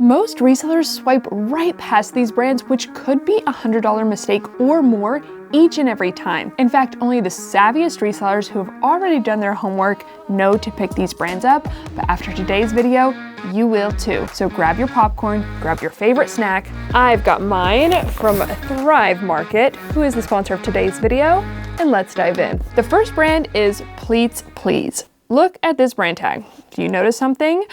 Most resellers swipe right past these brands, which could be a $100 mistake or more each and every time. In fact, only the savviest resellers who have already done their homework know to pick these brands up, but after today's video, you will too. So grab your popcorn, grab your favorite snack. I've got mine from Thrive Market, who is the sponsor of today's video, and let's dive in. The first brand is Pleats Please. Look at this brand tag. Do you notice something?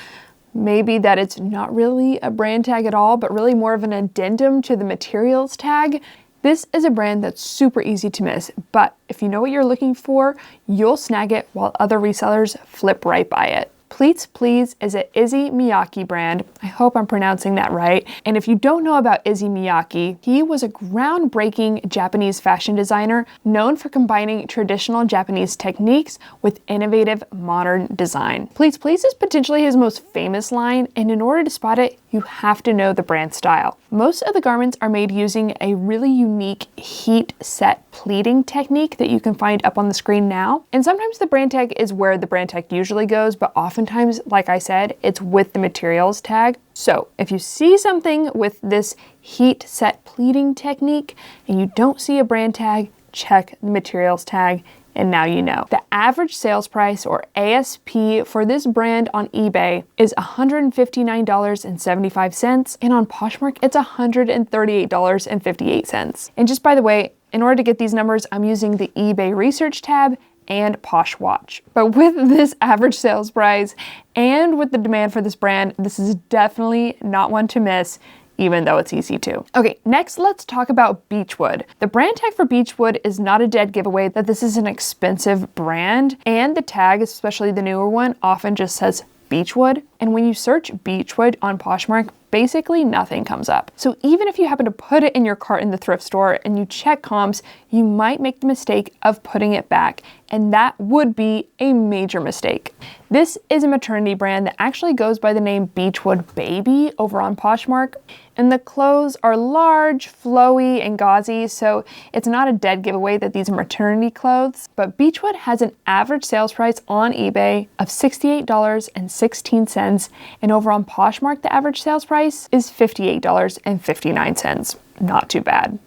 Maybe that it's not really a brand tag at all, but really more of an addendum to the materials tag. This is a brand that's super easy to miss, but if you know what you're looking for, you'll snag it while other resellers flip right by it. Pleats Please is a Issey Miyake brand. I hope I'm pronouncing that right. And if you don't know about Issey Miyake, he was a groundbreaking Japanese fashion designer known for combining traditional Japanese techniques with innovative modern design. Pleats Please is potentially his most famous line, and in order to spot it, you have to know the brand style. Most of the garments are made using a really unique heat set pleating technique that you can find up on the screen now. And sometimes the brand tag is where the brand tag usually goes, but oftentimes, like I said, it's with the materials tag. So if you see something with this heat set pleating technique and you don't see a brand tag, check the materials tag. And now you know. The average sales price, or ASP, for this brand on eBay is $159.75, and on Poshmark it's $138.58. And just by the way, in order to get these numbers, I'm using the eBay research tab and Posh Watch. But with this average sales price and with the demand for this brand, this is definitely not one to miss, even though it's easy to. Okay, next let's talk about Beechwood. The brand tag for Beechwood is not a dead giveaway that this is an expensive brand, and the tag, especially the newer one, often just says Beechwood. And when you search Beechwood on Poshmark, basically nothing comes up. So even if you happen to put it in your cart in the thrift store and you check comps, you might make the mistake of putting it back, and that would be a major mistake. This is a maternity brand that actually goes by the name Beechwood Baby over on Poshmark, and the clothes are large, flowy, and gauzy, so it's not a dead giveaway that these are maternity clothes. But Beechwood has an average sales price on eBay of $68.16, and over on Poshmark, the average sales price is $58.59. Not too bad.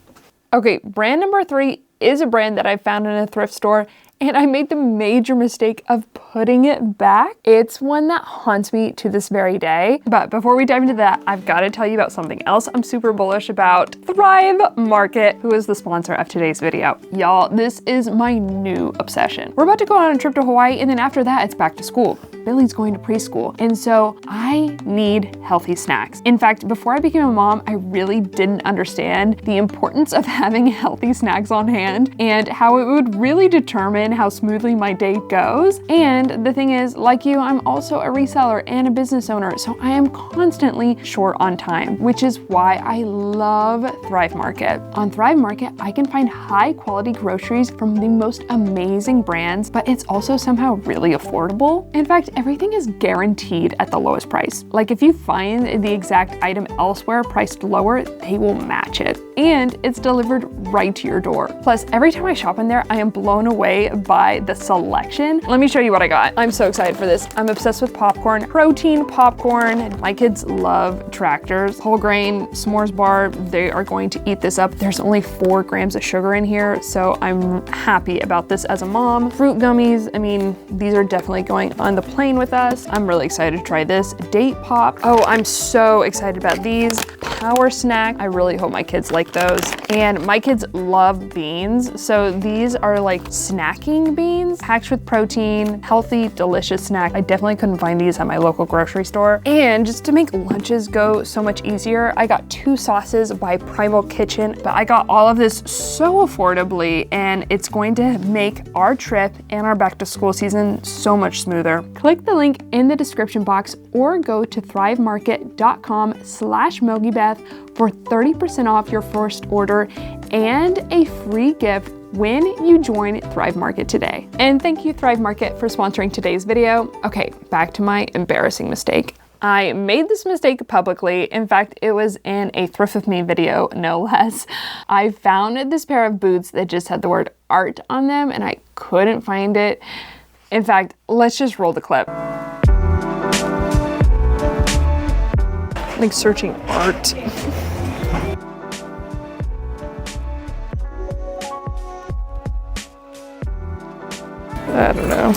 Okay, brand number 3 is a brand that I found in a thrift store, and I made the major mistake of putting it back. It's one that haunts me to this very day. But before we dive into that, I've got to tell you about something else I'm super bullish about. Thrive Market, who is the sponsor of today's video. Y'all, this is my new obsession. We're about to go on a trip to Hawaii, and then after that, it's back to school. Billy's going to preschool, and so I need healthy snacks. In fact, before I became a mom, I really didn't understand the importance of having healthy snacks on hand and how it would really determine how smoothly my day goes. And the thing is, like you, I'm also a reseller and a business owner, so I am constantly short on time, which is why I love Thrive Market. On Thrive Market, I can find high quality groceries from the most amazing brands, but it's also somehow really affordable. In fact, everything is guaranteed at the lowest price. Like if you find the exact item elsewhere priced lower, they will match it. And it's delivered right to your door. Plus, every time I shop in there, I am blown away by the selection. Let me show you what I got. I'm so excited for this. I'm obsessed with popcorn, protein popcorn. My kids love Tractors, whole grain s'mores bar. They are going to eat this up. There's only 4 grams of sugar in here, so I'm happy about this as a mom. Fruit gummies, I mean, these are definitely going on the plane with us. I'm really excited to try this. Date pop. Oh, I'm so excited about these. Power snack. I really hope my kids like those. And my kids love beans, so these are like snacking beans, packed with protein, healthy, delicious snack. I definitely couldn't find these at my local grocery store. And just to make lunches go so much easier, I got 2 sauces by Primal Kitchen, but I got all of this so affordably, and it's going to make our trip and our back to school season so much smoother. Click the link in the description box or go to thrivemarket.com/MOGIBETH for 30% off your first order and a free gift when you join Thrive Market today. And thank you, Thrive Market, for sponsoring today's video. Okay, back to my embarrassing mistake. I made this mistake publicly. In fact, it was in a Thrift With Me video, no less. I found this pair of boots that just had the word art on them, and I couldn't find it. In fact, let's just roll the clip. like searching art. I don't know.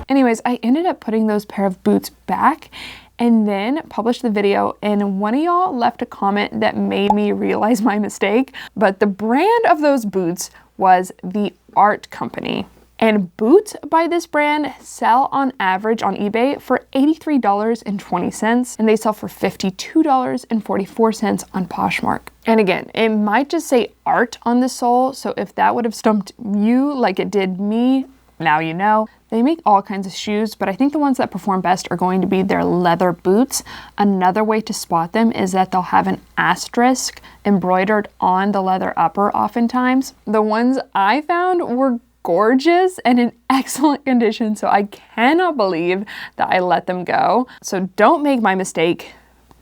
Anyways, I ended up putting those pair of boots back and then published the video, and one of y'all left a comment that made me realize my mistake, but the brand of those boots was The Art Company. And boots by this brand sell on average on eBay for $83.20, and they sell for $52.44 on Poshmark. And again, it might just say art on the sole, so if that would have stumped you like it did me, now you know. They make all kinds of shoes, but I think the ones that perform best are going to be their leather boots. Another way to spot them is that they'll have an asterisk embroidered on the leather upper oftentimes. The ones I found were gorgeous and in excellent condition, so I cannot believe that I let them go. So don't make my mistake.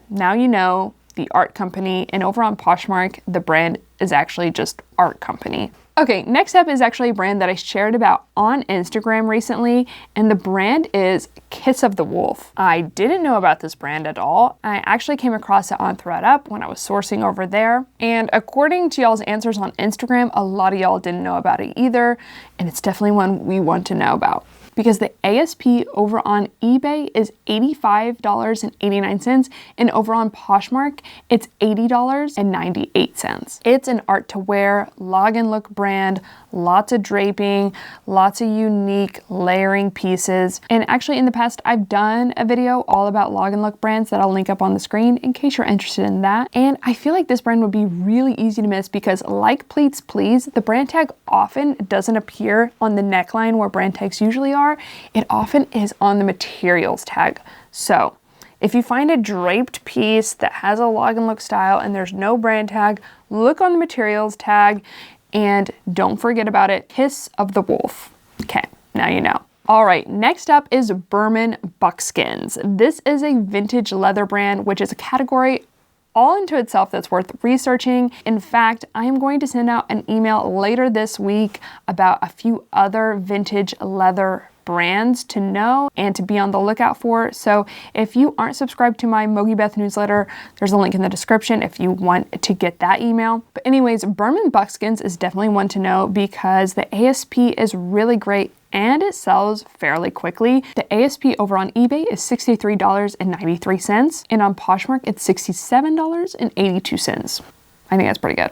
Now you know, The Art Company, and over on Poshmark, the brand is actually just Art Company. Okay, next up is actually a brand that I shared about on Instagram recently, and the brand is Kiss of the Wolf. I didn't know about this brand at all. I actually came across it on ThredUp when I was sourcing over there, and according to y'all's answers on Instagram, a lot of y'all didn't know about it either, and it's definitely one we want to know about. Because the ASP over on eBay is $85.89, and over on Poshmark, it's $80.98. It's an art to wear, log and look brand, lots of draping, lots of unique layering pieces. And actually in the past, I've done a video all about log and look brands that I'll link up on the screen in case you're interested in that. And I feel like this brand would be really easy to miss because like Pleats Please, the brand tag often doesn't appear on the neckline where brand tags usually are. It often is on the materials tag. So if you find a draped piece that has a log and look style and there's no brand tag, look on the materials tag and don't forget about it. Kiss of the Wolf. Okay, now you know. All right, next up is Berman Buckskins. This is a vintage leather brand, which is a category all into itself that's worth researching. In fact, I am going to send out an email later this week about a few other vintage leather brands to know and to be on the lookout for. So if you aren't subscribed to my MOGIBETH newsletter, there's a link in the description if you want to get that email. But anyways, Berman Buckskins is definitely one to know because the ASP is really great and it sells fairly quickly. The ASP over on eBay is $63.93, and on Poshmark it's $67.82. I think that's pretty good.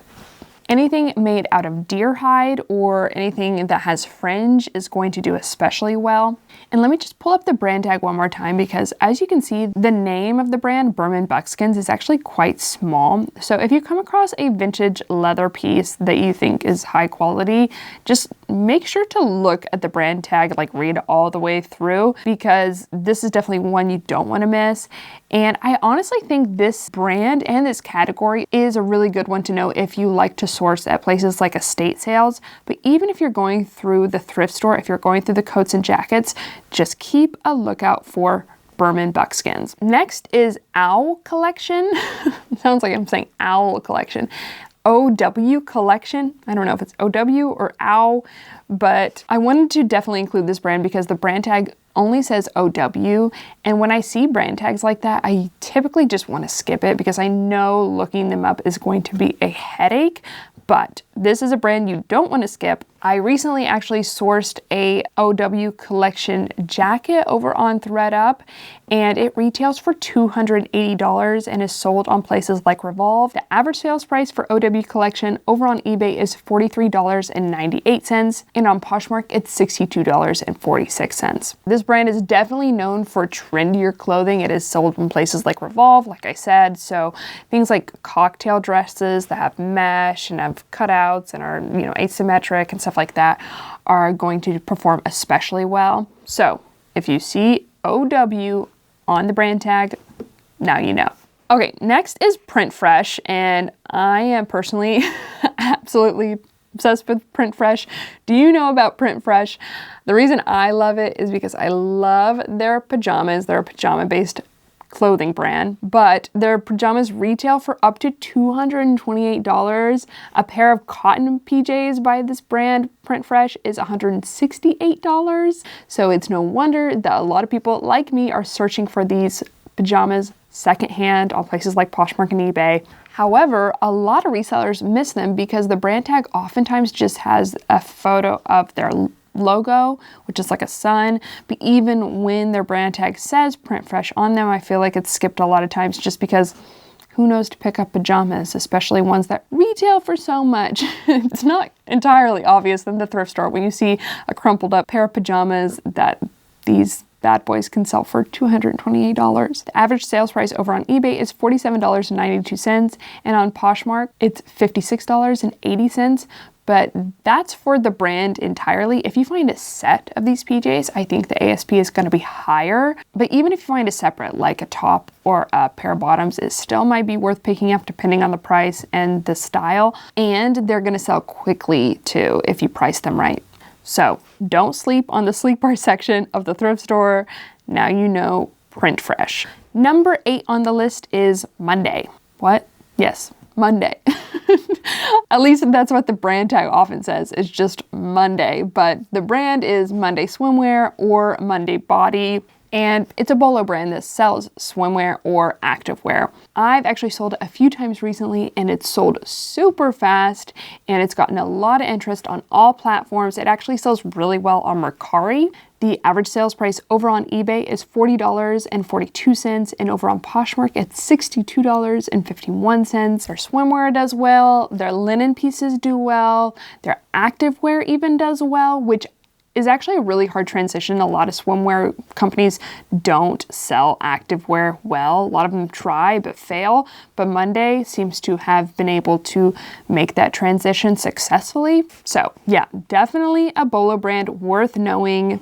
Anything made out of deer hide or anything that has fringe is going to do especially well. And let me just pull up the brand tag one more time because as you can see, the name of the brand, Berman Buckskins, is actually quite small. So if you come across a vintage leather piece that you think is high quality, just make sure to look at the brand tag, like read all the way through, because this is definitely one you don't want to miss. And I honestly think this brand and this category is a really good one to know if you like to source at places like estate sales. But even if you're going through the thrift store, if you're going through the coats and jackets, just keep a lookout for Berman Buckskins. Next is Owl Collection. Sounds like I'm saying Owl Collection. OW Collection. I don't know if it's OW or OW, but I wanted to definitely include this brand because the brand tag only says OW, and when I see brand tags like that, I typically just want to skip it because I know looking them up is going to be a headache, but this is a brand you don't want to skip. I recently actually sourced a OW Collection jacket over on ThredUp, and it retails for $280 and is sold on places like Revolve. The average sales price for OW Collection over on eBay is $43.98, and on Poshmark it's $62.46. This brand is definitely known for trendier clothing. It is sold in places like Revolve, like I said, so things like cocktail dresses that have mesh and have cutouts and are, you know, asymmetric and stuff like that are going to perform especially well. So if you see OW on the brand tag, now you know. Okay, next is Print Fresh, and I am personally absolutely obsessed with Print Fresh. Do you know about Print Fresh? The reason I love it is because I love their pajamas. They're a pajama-based clothing brand, but their pajamas retail for up to $228. A pair of cotton PJs by this brand, Print Fresh, is $168. So it's no wonder that a lot of people like me are searching for these pajamas secondhand on places like Poshmark and eBay. However, a lot of resellers miss them because the brand tag oftentimes just has a photo of their logo, which is like a sun. But even when their brand tag says print fresh on them, I feel like it's skipped a lot of times just because who knows to pick up pajamas, especially ones that retail for so much. It's not entirely obvious in the thrift store when you see a crumpled up pair of pajamas that these bad boys can sell for $228. The average sales price over on eBay is $47.92, and on Poshmark, it's $56.80. But that's for the brand entirely. If you find a set of these PJs, I think the ASP is going to be higher. But even if you find a separate, like a top or a pair of bottoms, it still might be worth picking up depending on the price and the style. And they're going to sell quickly too if you price them right. So don't sleep on the sleeper section of the thrift store. Now you know, print fresh. Number 8 on the list is Monday. What? Yes, Monday. At least that's what the brand tag often says. It's just Monday, but the brand is Monday Swimwear or Monday Body. And it's a BOLO brand that sells swimwear or activewear. I've actually sold it a few times recently and it's sold super fast and it's gotten a lot of interest on all platforms. It actually sells really well on Mercari. The average sales price over on eBay is $40.42 and over on Poshmark it's $62.51. Their swimwear does well, their linen pieces do well, their activewear even does well, which is actually a really hard transition. A lot of swimwear companies don't sell activewear well. A lot of them try but fail, but Monday seems to have been able to make that transition successfully. So yeah, definitely a BOLO brand worth knowing.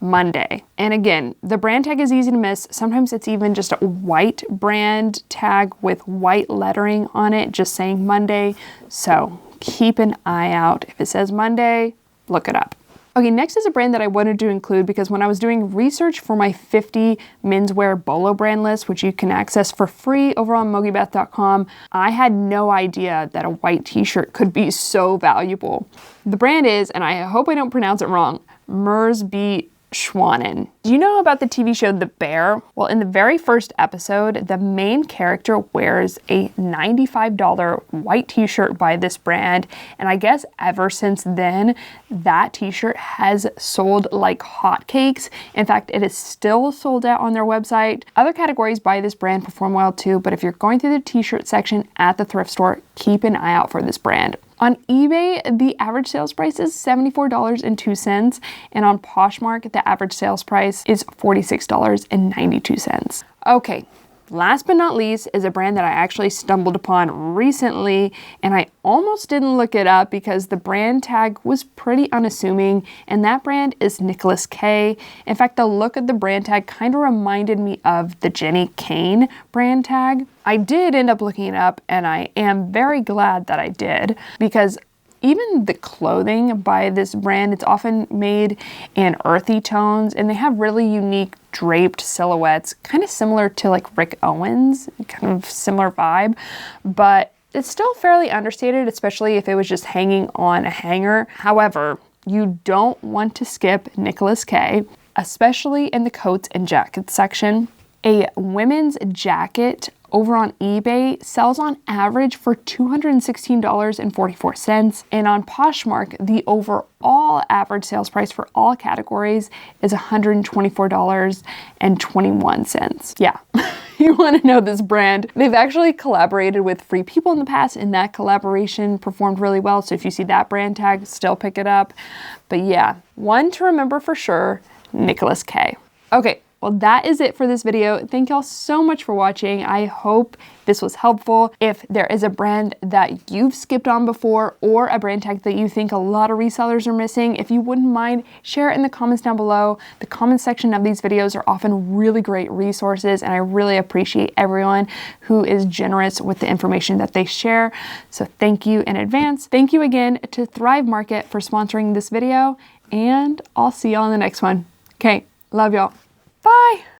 Monday. And again, the brand tag is easy to miss. Sometimes it's even just a white brand tag with white lettering on it, just saying Monday. So keep an eye out. If it says Monday, look it up. Okay, next is a brand that I wanted to include because when I was doing research for my 50 menswear BOLO brand list, which you can access for free over on MOGIBETH.com, I had no idea that a white t-shirt could be so valuable. The brand is, and I hope I don't pronounce it wrong, Mersby Schwanen. Do you know about the TV show The Bear? Well, in the very first episode, the main character wears a $95 white t-shirt by this brand, and I guess ever since then, that t-shirt has sold like hotcakes. In fact, it is still sold out on their website. Other categories by this brand perform well too, but if you're going through the t-shirt section at the thrift store, keep an eye out for this brand. On eBay, the average sales price is $74.02, and on Poshmark, the average sales price is $46.92. Okay, last but not least is a brand that I actually stumbled upon recently, and I almost didn't look it up because the brand tag was pretty unassuming, and that brand is Nicholas K. In fact, the look of the brand tag kind of reminded me of the Jenny Kane brand tag. I did end up looking it up, and I am very glad that I did because even the clothing by this brand, it's often made in earthy tones, and they have really unique draped silhouettes, kind of similar to like Rick Owens, kind of similar vibe, but it's still fairly understated, especially if it was just hanging on a hanger. However, you don't want to skip Nicholas K, especially in the coats and jackets section. A women's jacket over on eBay sells on average for $216.44, and on Poshmark, the overall average sales price for all categories is $124.21. Yeah, you want to know this brand. They've actually collaborated with Free People in the past, and that collaboration performed really well, so if you see that brand tag, still pick it up. But yeah, one to remember for sure, Nicholas K. Okay. Well, that is it for this video. Thank y'all so much for watching. I hope this was helpful. If there is a brand that you've skipped on before or a brand tag that you think a lot of resellers are missing, if you wouldn't mind, share it in the comments down below. The comments section of these videos are often really great resources, and I really appreciate everyone who is generous with the information that they share. So thank you in advance. Thank you again to Thrive Market for sponsoring this video, and I'll see y'all in the next one. Okay, love y'all. Bye.